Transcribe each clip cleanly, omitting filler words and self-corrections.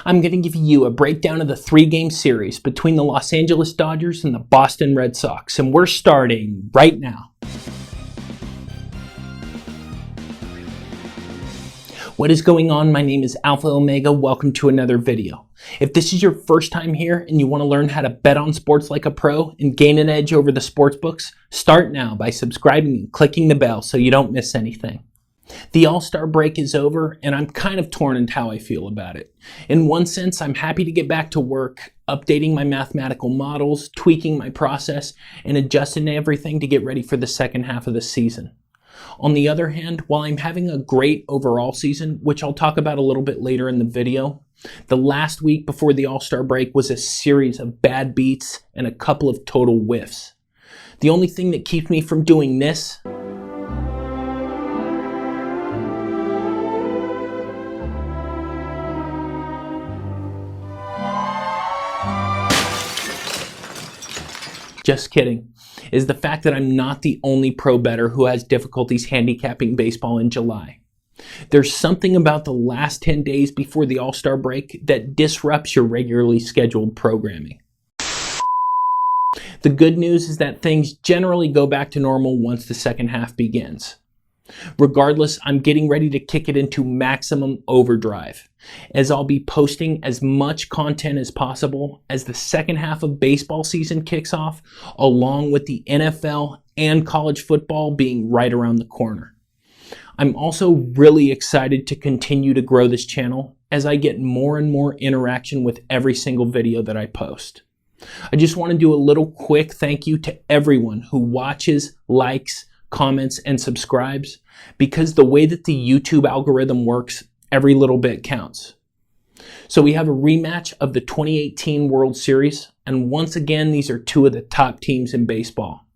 I'm going to give you a breakdown of the 3-game series between the Los Angeles Dodgers and the Boston Red Sox, and we're starting right now. What is going on? My name is Alpha Omega. Welcome to another video. If this is your first time here and you want to learn how to bet on sports like a pro and gain an edge over the sports books, start now by subscribing and clicking the bell so you don't miss anything. The All-Star break is over, and I'm kind of torn in how I feel about it. In one sense, I'm happy to get back to work, updating my mathematical models, tweaking my process, and adjusting everything to get ready for the second half of the season. On the other hand, while I'm having a great overall season, which I'll talk about a little bit later in the video, the last week before the All-Star break was a series of bad beats and a couple of total whiffs. The only thing that keeps me from doing this just kidding, is the fact that I'm not the only pro bettor who has difficulties handicapping baseball in July. There's something about the last 10 days before the All-Star break that disrupts your regularly scheduled programming. The good news is that things generally go back to normal once the second half begins. Regardless, I'm getting ready to kick it into maximum overdrive, as I'll be posting as much content as possible as the second half of baseball season kicks off, along with the NFL and college football being right around the corner. I'm also really excited to continue to grow this channel as I get more and more interaction with every single video that I post. I just want to do a little quick thank you to everyone who watches, likes, comments, and subscribes, because the way that the YouTube algorithm works, every little bit counts. So we have a rematch of the 2018 World Series, and once again, these are two of the top teams in baseball.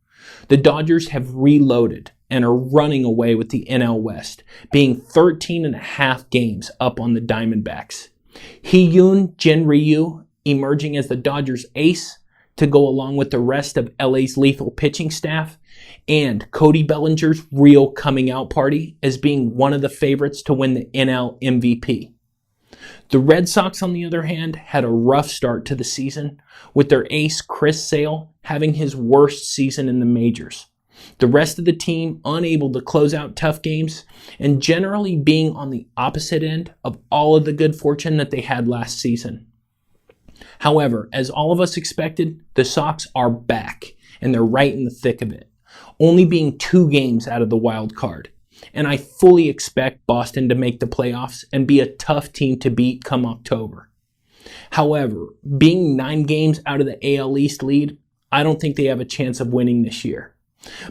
The Dodgers have reloaded and are running away with the NL West, being 13.5 games up on the Diamondbacks. Hee-Yoon Jin-Ryu emerging as the Dodgers' ace to go along with the rest of LA's lethal pitching staff, and Cody Bellinger's real coming out party as being one of the favorites to win the NL MVP. The Red Sox, on the other hand, had a rough start to the season, with their ace Chris Sale having his worst season in the majors. The rest of the team unable to close out tough games and generally being on the opposite end of all of the good fortune that they had last season. However, as all of us expected, the Sox are back, and they're right in the thick of it, only being 2 games out of the wild card. And I fully expect Boston to make the playoffs and be a tough team to beat come October. However, being 9 games out of the AL East lead, I don't think they have a chance of winning this year.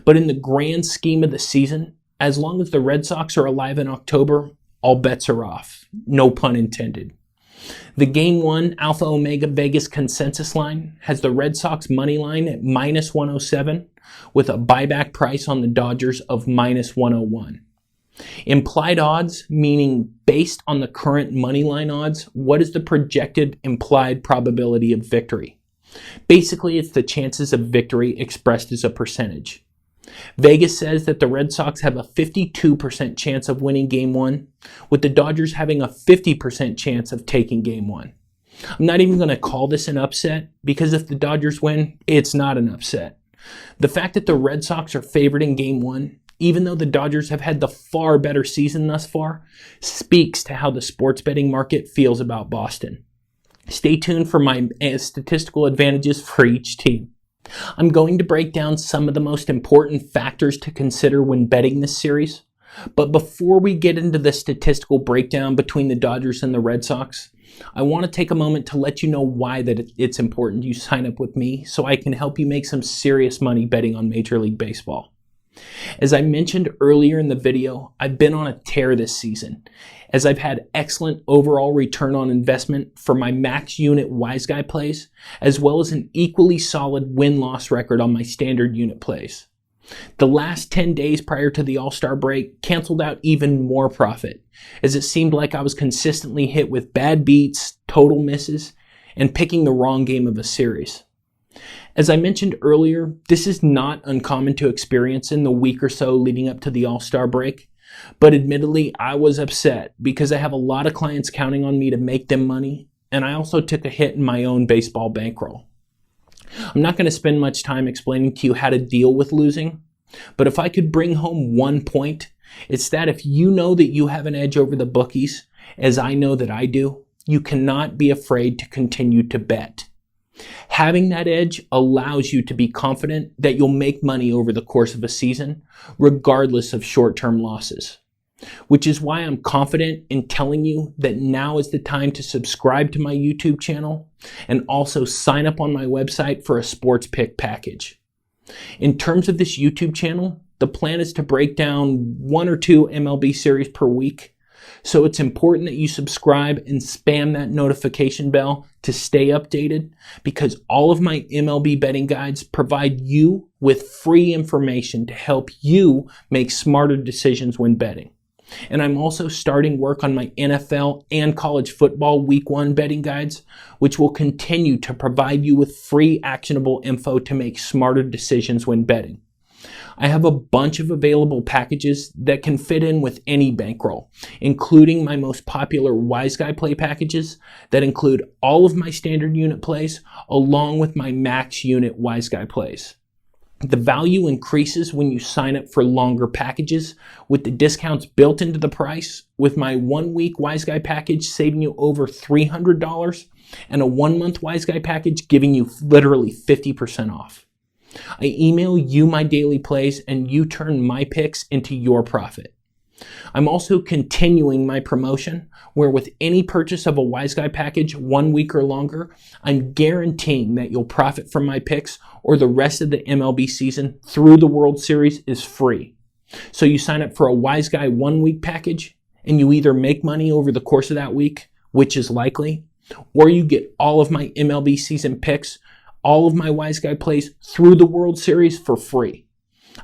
But in the grand scheme of the season, as long as the Red Sox are alive in October, all bets are off. No pun intended. The Game 1 Alpha Omega Vegas consensus line has the Red Sox money line at -107 with a buyback price on the Dodgers of -101. Implied odds, meaning based on the current money line odds, what is the projected implied probability of victory? Basically, it's the chances of victory expressed as a percentage. Vegas says that the Red Sox have a 52% chance of winning Game 1, with the Dodgers having a 50% chance of taking Game 1. I'm not even going to call this an upset, because if the Dodgers win, it's not an upset. The fact that the Red Sox are favored in Game 1, even though the Dodgers have had the far better season thus far, speaks to how the sports betting market feels about Boston. Stay tuned for my statistical advantages for each team. I'm going to break down some of the most important factors to consider when betting this series. But before we get into the statistical breakdown between the Dodgers and the Red Sox, I want to take a moment to let you know why that it's important you sign up with me so I can help you make some serious money betting on Major League Baseball. As I mentioned earlier in the video, I've been on a tear this season, as I've had excellent overall return on investment for my max unit wise guy plays, as well as an equally solid win-loss record on my standard unit plays. The last 10 days prior to the All-Star break canceled out even more profit, as it seemed like I was consistently hit with bad beats, total misses, and picking the wrong game of a series. As I mentioned earlier, this is not uncommon to experience in the week or so leading up to the All-Star break, but admittedly, I was upset because I have a lot of clients counting on me to make them money, and I also took a hit in my own baseball bankroll. I'm not going to spend much time explaining to you how to deal with losing, but if I could bring home one point, it's that if you know that you have an edge over the bookies, as I know that I do, you cannot be afraid to continue to bet. Having that edge allows you to be confident that you'll make money over the course of a season, regardless of short-term losses. Which is why I'm confident in telling you that now is the time to subscribe to my YouTube channel and also sign up on my website for a sports pick package. In terms of this YouTube channel, the plan is to break down 1 or 2 MLB series per week. So it's important that you subscribe and spam that notification bell to stay updated, because all of my MLB betting guides provide you with free information to help you make smarter decisions when betting. And I'm also starting work on my NFL and college football week 1 betting guides, which will continue to provide you with free actionable info to make smarter decisions when betting. I have a bunch of available packages that can fit in with any bankroll, including my most popular Wise Guy play packages that include all of my standard unit plays along with my max unit Wise Guy plays. The value increases when you sign up for longer packages with the discounts built into the price, with my 1-week Wise Guy package saving you over $300 and a 1-month Wise Guy package giving you literally 50% off. I email you my daily plays and you turn my picks into your profit. I'm also continuing my promotion where with any purchase of a Wise Guy package 1 week or longer, I'm guaranteeing that you'll profit from my picks or the rest of the MLB season through the World Series is free. So you sign up for a Wise Guy 1-week package and you either make money over the course of that week, which is likely, or you get all of my MLB season picks, all of my Wise Guy plays through the World Series for free.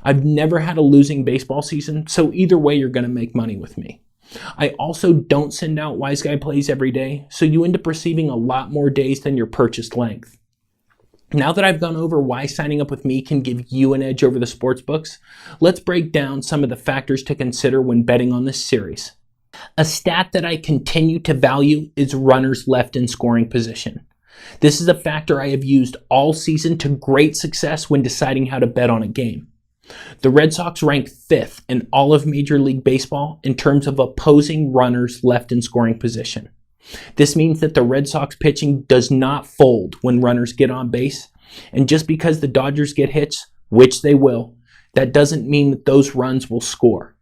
I've never had a losing baseball season, so either way you're going to make money with me. I also don't send out Wise Guy plays every day, so you end up receiving a lot more days than your purchased length. Now that I've gone over why signing up with me can give you an edge over the sportsbooks, let's break down some of the factors to consider when betting on this series. A stat that I continue to value is runners left in scoring position. This is a factor I have used all season to great success when deciding how to bet on a game. The Red Sox rank 5th in all of Major League Baseball in terms of opposing runners left in scoring position. This means that the Red Sox pitching does not fold when runners get on base, and just because the Dodgers get hits, which they will, that doesn't mean that those runs will score.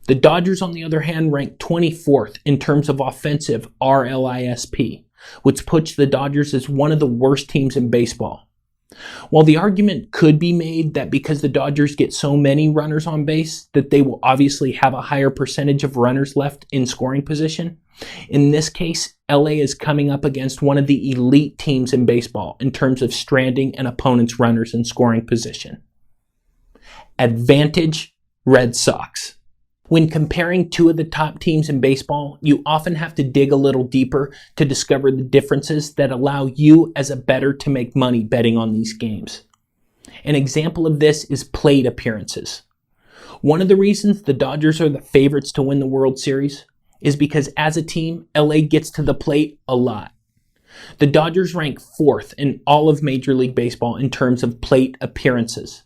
The Dodgers, on the other hand, rank 24th in terms of offensive RLISP, which puts the Dodgers as one of the worst teams in baseball. While the argument could be made that because the Dodgers get so many runners on base that they will obviously have a higher percentage of runners left in scoring position, in this case, LA is coming up against one of the elite teams in baseball in terms of stranding an opponent's runners in scoring position. Advantage Red Sox. When comparing 2 of the top teams in baseball, you often have to dig a little deeper to discover the differences that allow you as a bettor to make money betting on these games. An example of this is plate appearances. One of the reasons the Dodgers are the favorites to win the World Series is because as a team, LA gets to the plate a lot. The Dodgers rank 4th in all of Major League Baseball in terms of plate appearances.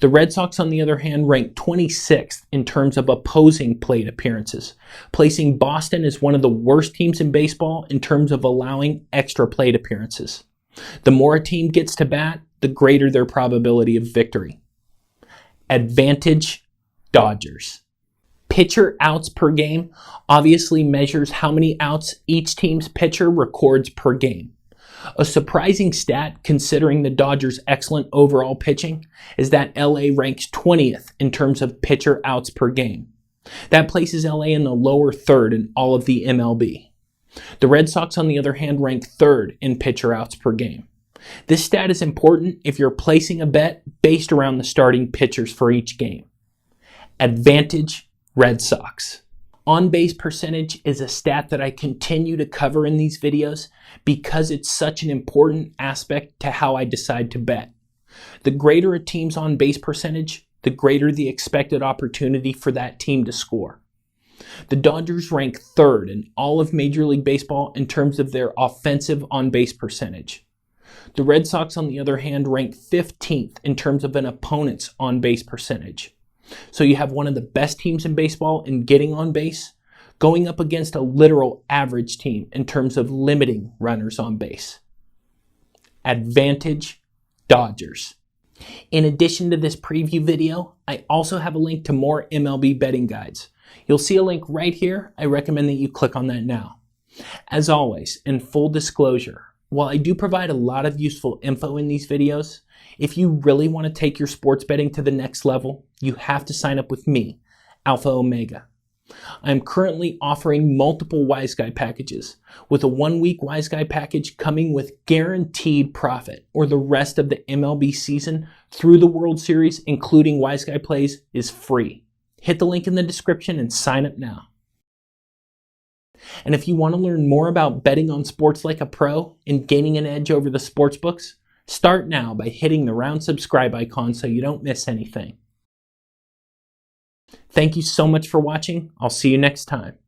The Red Sox, on the other hand, rank 26th in terms of opposing plate appearances, placing Boston as one of the worst teams in baseball in terms of allowing extra plate appearances. The more a team gets to bat, the greater their probability of victory. Advantage Dodgers. Pitcher outs per game obviously measures how many outs each team's pitcher records per game. A surprising stat, considering the Dodgers' excellent overall pitching, is that LA ranks 20th in terms of pitcher outs per game. That places LA in the lower 3rd in all of the MLB. The Red Sox, on the other hand, rank 3rd in pitcher outs per game. This stat is important if you're placing a bet based around the starting pitchers for each game. Advantage Red Sox. On-base percentage is a stat that I continue to cover in these videos because it's such an important aspect to how I decide to bet. The greater a team's on-base percentage, the greater the expected opportunity for that team to score. The Dodgers rank third in all of Major League Baseball in terms of their offensive on-base percentage. The Red Sox, on the other hand, rank 15th in terms of an opponent's on-base percentage. So you have one of the best teams in baseball in getting on base, going up against a literal average team in terms of limiting runners on base. Advantage Dodgers. In addition to this preview video, I also have a link to more MLB betting guides. You'll see a link right here. I recommend that you click on that now. As always, in full disclosure, while I do provide a lot of useful info in these videos, if you really want to take your sports betting to the next level, you have to sign up with me, Alpha Omega. I'm currently offering multiple Wise Guy packages, with a 1-week Wise Guy package coming with guaranteed profit, or the rest of the MLB season through the World Series, including Wise Guy plays, is free. Hit the link in the description and sign up now. And if you want to learn more about betting on sports like a pro and gaining an edge over the sportsbooks, start now by hitting the round subscribe icon so you don't miss anything. Thank you so much for watching. I'll see you next time.